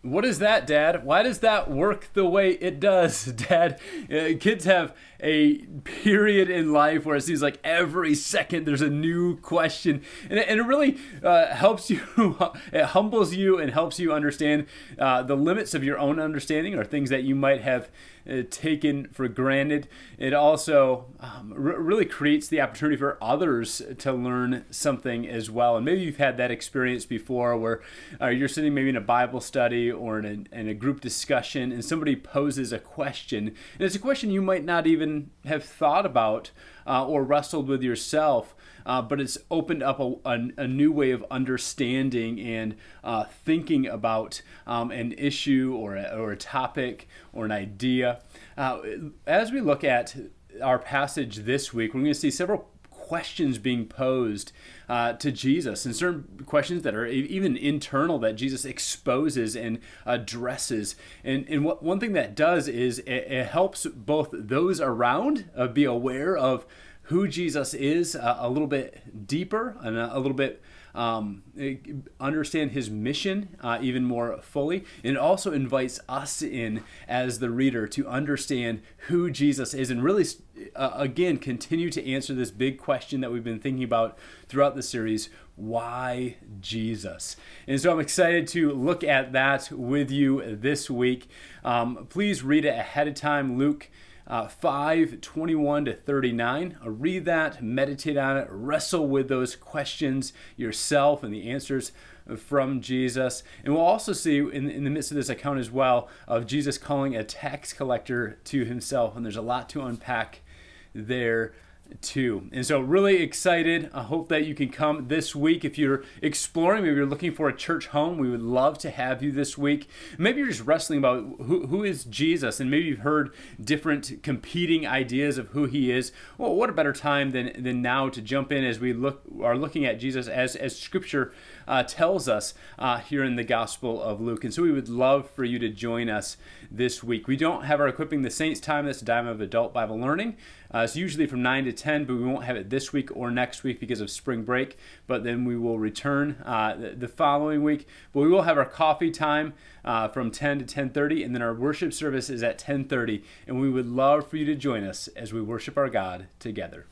What is that, Dad? Why does that work the way it does, Dad? Kids have a period in life where it seems like every second there's a new question, and it really helps you. It humbles you and helps you understand the limits of your own understanding or things that you might have taken for granted. It also really creates the opportunity for others to learn something as well. And maybe you've had that experience before where you're sitting maybe in a Bible study or in a group discussion and somebody poses a question. And it's a question you might not even have thought about or wrestled with yourself. But it's opened up a new way of understanding and thinking about an issue or a topic or an idea. As we look at our passage this week, we're going to see several questions being posed to Jesus, and certain questions that are even internal that Jesus exposes and addresses. And one thing that does is it helps both those around be aware of who Jesus is a little bit deeper and a little bit understand his mission even more fully. And it also invites us in as the reader to understand who Jesus is and really, again, continue to answer this big question that we've been thinking about throughout the series: why Jesus? And so I'm excited to look at that with you this week. Please read it ahead of time. Luke 5:21 to 39. Read that, meditate on it, wrestle with those questions yourself and the answers from Jesus. And we'll also see in the midst of this account as well of Jesus calling a tax collector to himself. And there's a lot to unpack there too. And so really excited. I hope that you can come this week. If you're exploring, maybe you're looking for a church home, we would love to have you this week. Maybe you're just wrestling about who is Jesus, and maybe you've heard different competing ideas of who he is. Well, what a better time than now to jump in as we are looking at Jesus as Scripture tells us here in the Gospel of Luke. And so we would love for you to join us this week. We don't have our Equipping the Saints time. That's a time of adult Bible learning. It's usually from 9 to 10, but we won't have it this week or next week because of spring break. But then we will return the following week. But we will have our coffee time from 10 to 10:30, and then our worship service is at 10:30. And we would love for you to join us as we worship our God together.